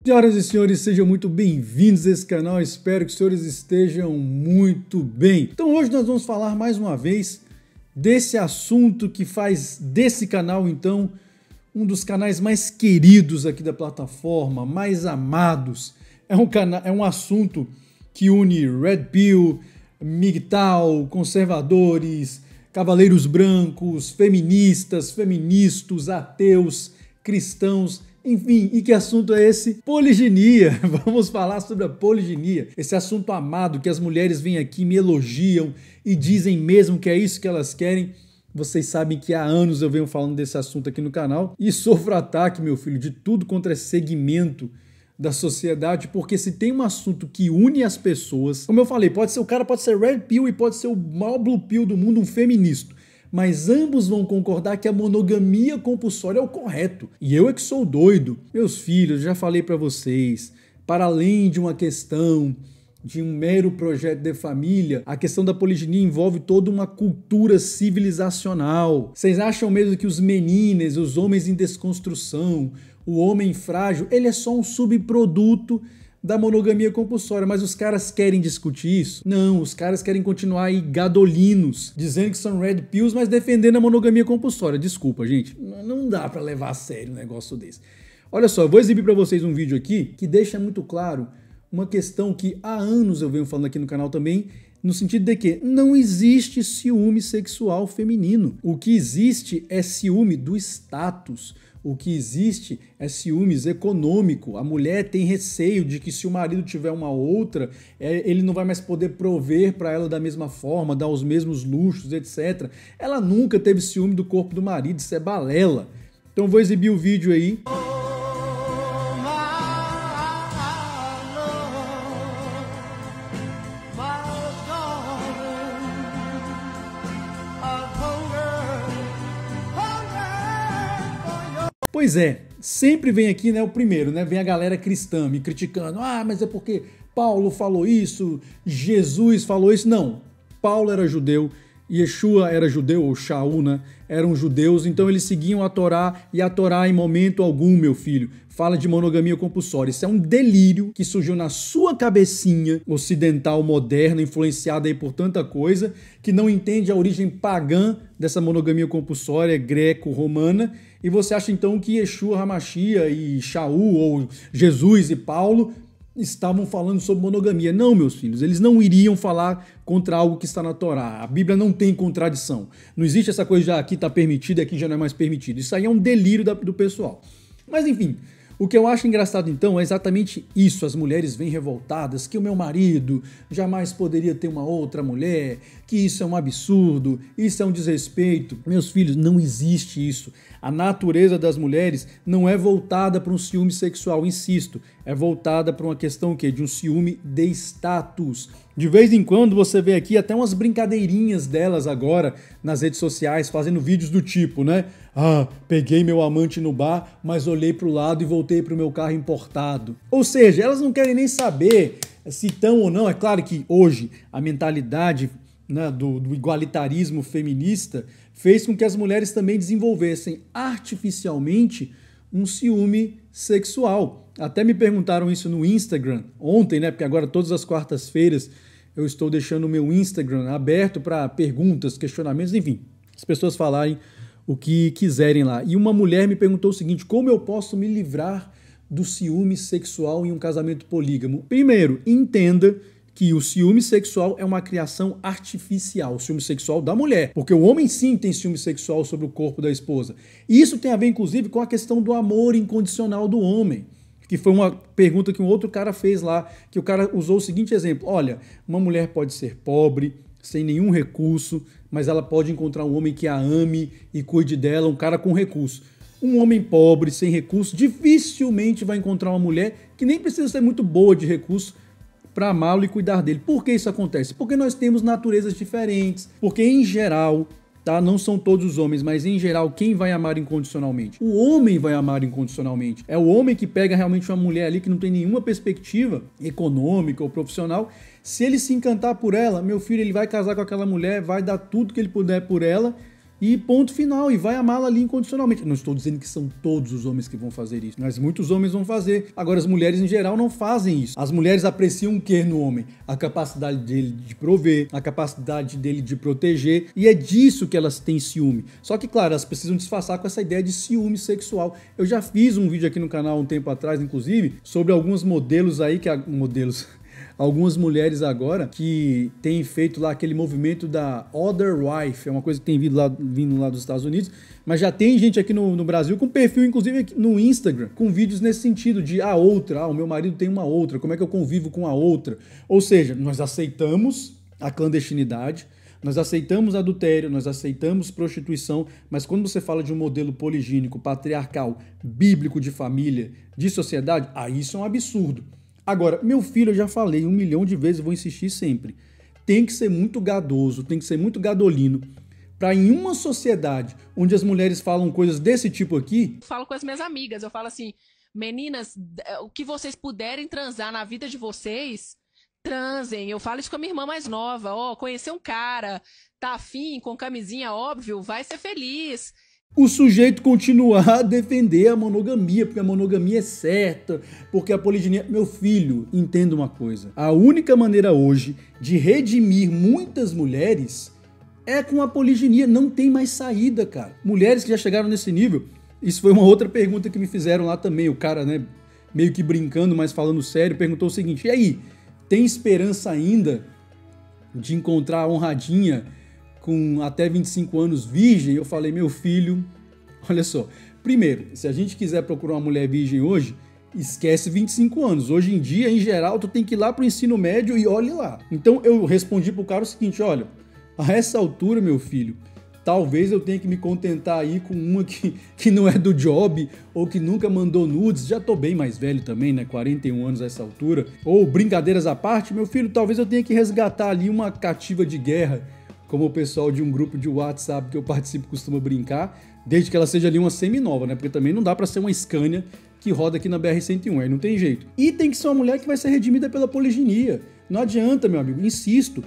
Senhoras e senhores, sejam muito bem-vindos a esse canal, espero que os senhores estejam muito bem. Então hoje nós vamos falar mais uma vez desse assunto que faz desse canal, então, um dos canais mais queridos aqui da plataforma, mais amados. É um assunto que une Red Pill, MGTOW, conservadores, cavaleiros brancos, feministas, feministas, ateus, cristãos, enfim, e que assunto é esse? Poliginia. Vamos falar sobre a poliginia, esse assunto amado que as mulheres vêm aqui, me elogiam e dizem mesmo que é isso que elas querem. Vocês sabem que há anos eu venho falando desse assunto aqui no canal e sofro ataque, meu filho, de tudo contra esse segmento da sociedade, porque se tem um assunto que une as pessoas, como eu falei, o cara pode ser Red Pill e pode ser o maior Blue Pill do mundo, um feminista. Mas ambos vão concordar que a monogamia compulsória é o correto. E eu é que sou doido. Meus filhos, já falei pra vocês, para além de uma questão de um mero projeto de família, a questão da poliginia envolve toda uma cultura civilizacional. Vocês acham mesmo que os meninos, os homens em desconstrução, o homem frágil, ele é só um subproduto da monogamia compulsória, mas os caras querem discutir isso? Não, os caras querem continuar aí gadolinos, dizendo que são red pills, mas defendendo a monogamia compulsória. Desculpa, gente, não dá pra levar a sério um negócio desse. Olha só, eu vou exibir pra vocês um vídeo aqui que deixa muito claro uma questão que há anos eu venho falando aqui no canal também, no sentido de que não existe ciúme sexual feminino. O que existe é ciúme do status. O que existe é ciúmes econômico. A mulher tem receio de que se o marido tiver uma outra, ele não vai mais poder prover para ela da mesma forma, dar os mesmos luxos, etc. Ela nunca teve ciúme do corpo do marido, isso é balela. Então eu vou exibir o vídeo aí. Pois é, sempre vem aqui, né, o primeiro, né, vem a galera cristã me criticando, mas é porque Paulo falou isso, Jesus falou isso. Não, Paulo era judeu, Yeshua era judeu, ou Shaul, né, eram judeus, então eles seguiam a Torá, e a Torá em momento algum, meu filho, fala de monogamia compulsória. Isso é um delírio que surgiu na sua cabecinha ocidental moderna, influenciada aí por tanta coisa, que não entende a origem pagã dessa monogamia compulsória greco-romana, e você acha então que Yeshua, Hamashia e Shaul, ou Jesus e Paulo, estavam falando sobre monogamia. Não, meus filhos, eles não iriam falar contra algo que está na Torá. A Bíblia não tem contradição. Não existe essa coisa de aqui está permitido e aqui já não é mais permitido. Isso aí é um delírio do pessoal. Mas enfim, o que eu acho engraçado então é exatamente isso. As mulheres vêm revoltadas que o meu marido jamais poderia ter uma outra mulher, que isso é um absurdo, isso é um desrespeito. Meus filhos, não existe isso. A natureza das mulheres não é voltada para um ciúme sexual, insisto, é voltada para uma questão de um ciúme de status. De vez em quando você vê aqui até umas brincadeirinhas delas agora nas redes sociais, fazendo vídeos do tipo, né? Peguei meu amante no bar, mas olhei para o lado e voltei para o meu carro importado. Ou seja, elas não querem nem saber se estão ou não. É claro que hoje a mentalidade, né, do igualitarismo feminista fez com que as mulheres também desenvolvessem artificialmente um ciúme sexual. Até me perguntaram isso no Instagram ontem, né? Porque agora todas as quartas-feiras eu estou deixando o meu Instagram aberto para perguntas, questionamentos, enfim, as pessoas falarem o que quiserem lá. E uma mulher me perguntou o seguinte: como eu posso me livrar do ciúme sexual em um casamento polígamo? Primeiro, entenda que o ciúme sexual é uma criação artificial, o ciúme sexual da mulher, porque o homem sim tem ciúme sexual sobre o corpo da esposa. E isso tem a ver, inclusive, com a questão do amor incondicional do homem, que foi uma pergunta que um outro cara fez lá, que o cara usou o seguinte exemplo: olha, uma mulher pode ser pobre, sem nenhum recurso, mas ela pode encontrar um homem que a ame e cuide dela, um cara com recurso. Um homem pobre, sem recurso, dificilmente vai encontrar uma mulher que nem precisa ser muito boa de recurso para amá-lo e cuidar dele. Por que isso acontece? Porque nós temos naturezas diferentes, porque em geral, tá? Não são todos os homens, mas em geral, quem vai amar incondicionalmente? O homem vai amar incondicionalmente. É o homem que pega realmente uma mulher ali que não tem nenhuma perspectiva econômica ou profissional. Se ele se encantar por ela, meu filho, ele vai casar com aquela mulher, vai dar tudo que ele puder por ela e ponto final, e vai amá-la ali incondicionalmente. Não estou dizendo que são todos os homens que vão fazer isso, mas muitos homens vão fazer. Agora, as mulheres em geral não fazem isso. As mulheres apreciam o que no homem? A capacidade dele de prover, a capacidade dele de proteger, e é disso que elas têm ciúme. Só que, claro, elas precisam disfarçar com essa ideia de ciúme sexual. Eu já fiz um vídeo aqui no canal um tempo atrás, inclusive, sobre alguns modelos aí, algumas mulheres agora que têm feito lá aquele movimento da Other Wife, é uma coisa que tem vindo lá dos Estados Unidos, mas já tem gente aqui no Brasil com perfil, inclusive aqui no Instagram, com vídeos nesse sentido de a outra, o meu marido tem uma outra, como é que eu convivo com a outra? Ou seja, nós aceitamos a clandestinidade, nós aceitamos adultério, nós aceitamos prostituição, mas quando você fala de um modelo poligínico, patriarcal, bíblico de família, de sociedade, aí isso é um absurdo. Agora, meu filho, eu já falei 1 milhão de vezes, vou insistir sempre, tem que ser muito gadoso, tem que ser muito gadolino, para em uma sociedade onde as mulheres falam coisas desse tipo aqui... Eu falo com as minhas amigas, eu falo assim, meninas, o que vocês puderem transar na vida de vocês, transem. Eu falo isso com a minha irmã mais nova, conhecer um cara, tá afim, com camisinha, óbvio, vai ser feliz. O sujeito continuar a defender a monogamia, porque a monogamia é certa, porque a poliginia... Meu filho, entenda uma coisa. A única maneira hoje de redimir muitas mulheres é com a poliginia. Não tem mais saída, cara. Mulheres que já chegaram nesse nível... Isso foi uma outra pergunta que me fizeram lá também. O cara, né, meio que brincando, mas falando sério, perguntou o seguinte: e aí, tem esperança ainda de encontrar a honradinha com até 25 anos virgem? Eu falei, meu filho, olha só, primeiro, se a gente quiser procurar uma mulher virgem hoje, esquece 25 anos. Hoje em dia, em geral, tu tem que ir lá pro ensino médio e olhe lá. Então eu respondi pro cara o seguinte: olha, a essa altura, meu filho, talvez eu tenha que me contentar aí com uma que não é do job ou que nunca mandou nudes. Já tô bem mais velho também, né? 41 anos a essa altura. Ou brincadeiras à parte, meu filho, talvez eu tenha que resgatar ali uma cativa de guerra, como o pessoal de um grupo de WhatsApp que eu participo costuma brincar, desde que ela seja ali uma semi-nova, né? Porque também não dá pra ser uma Scania que roda aqui na BR-101, aí não tem jeito. E tem que ser uma mulher que vai ser redimida pela poliginia. Não adianta, meu amigo, insisto,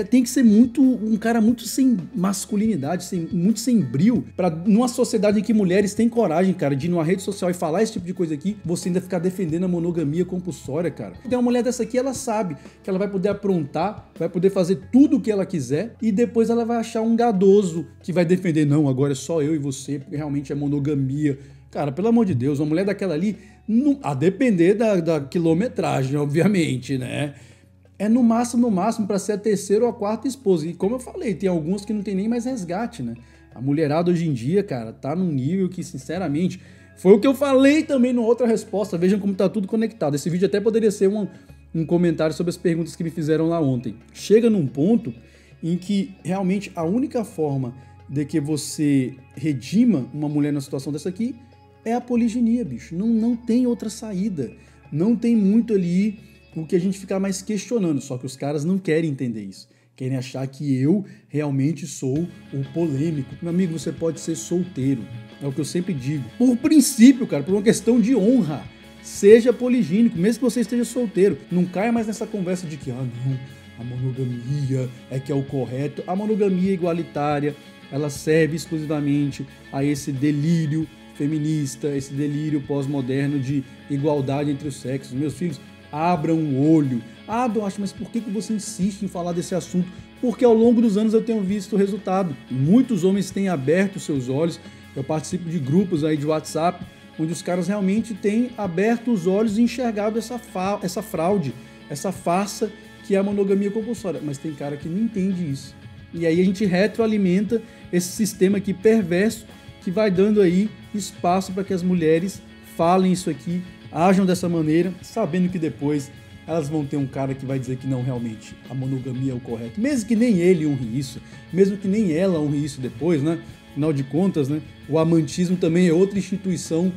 tem que ser um cara muito sem masculinidade, muito sem brio, pra numa sociedade em que mulheres têm coragem, cara, de ir numa rede social e falar esse tipo de coisa aqui, você ainda ficar defendendo a monogamia compulsória, cara. Tem uma mulher dessa aqui, ela sabe que ela vai poder aprontar, vai poder fazer tudo o que ela quiser e depois ela vai achar um gadoso que vai defender, não, agora é só eu e você, porque realmente é monogamia. Cara, pelo amor de Deus, uma mulher daquela ali, a depender da quilometragem, obviamente, né? É no máximo para ser a terceira ou a quarta esposa. E como eu falei, tem alguns que não tem nem mais resgate, né? A mulherada hoje em dia, cara, tá num nível que, sinceramente, foi o que eu falei também numa outra resposta. Vejam como tá tudo conectado. Esse vídeo até poderia ser um comentário sobre as perguntas que me fizeram lá ontem. Chega num ponto em que realmente a única forma de que você redima uma mulher numa situação dessa aqui é a poliginia, bicho. Não tem outra saída. Não tem muito ali o que a gente ficar mais questionando, só que os caras não querem entender isso. Querem achar que eu realmente sou o polêmico. Meu amigo, você pode ser solteiro. É o que eu sempre digo. Por princípio, cara, por uma questão de honra. Seja poligínico, mesmo que você esteja solteiro. Não caia mais nessa conversa de que, não, a monogamia é que é o correto. A monogamia igualitária, ela serve exclusivamente a esse delírio feminista, esse delírio pós-moderno de igualdade entre os sexos. Meus filhos, abram o olho. Doacha, mas por que você insiste em falar desse assunto? Porque ao longo dos anos eu tenho visto o resultado. Muitos homens têm aberto seus olhos. Eu participo de grupos aí de WhatsApp, onde os caras realmente têm aberto os olhos e enxergado essa fraude, essa farsa que é a monogamia compulsória. Mas tem cara que não entende isso. E aí a gente retroalimenta esse sistema aqui perverso que vai dando aí espaço para que as mulheres falem isso aqui, ajam dessa maneira, sabendo que depois elas vão ter um cara que vai dizer que não, realmente, a monogamia é o correto. Mesmo que nem ele honre isso, mesmo que nem ela honre isso depois, né? Afinal de contas, né? O amantismo também é outra instituição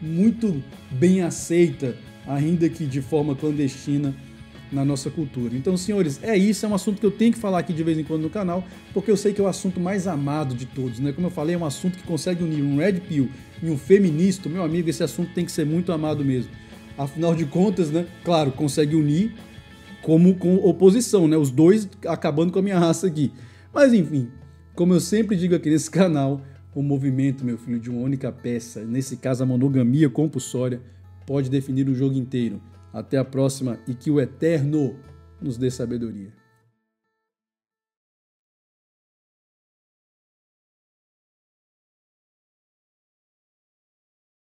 muito bem aceita, ainda que de forma clandestina, na nossa cultura. Então, senhores, é isso, é um assunto que eu tenho que falar aqui de vez em quando no canal, porque eu sei que é o assunto mais amado de todos, né? Como eu falei, é um assunto que consegue unir um red pill e um feminista. Meu amigo, esse assunto tem que ser muito amado mesmo. Afinal de contas, né? Claro, consegue unir como com oposição, né? Os dois acabando com a minha raça aqui. Mas, enfim, Como eu sempre digo aqui nesse canal, o movimento, meu filho, de uma única peça, nesse caso a monogamia compulsória, pode definir o jogo inteiro. Até a próxima e que o Eterno nos dê sabedoria.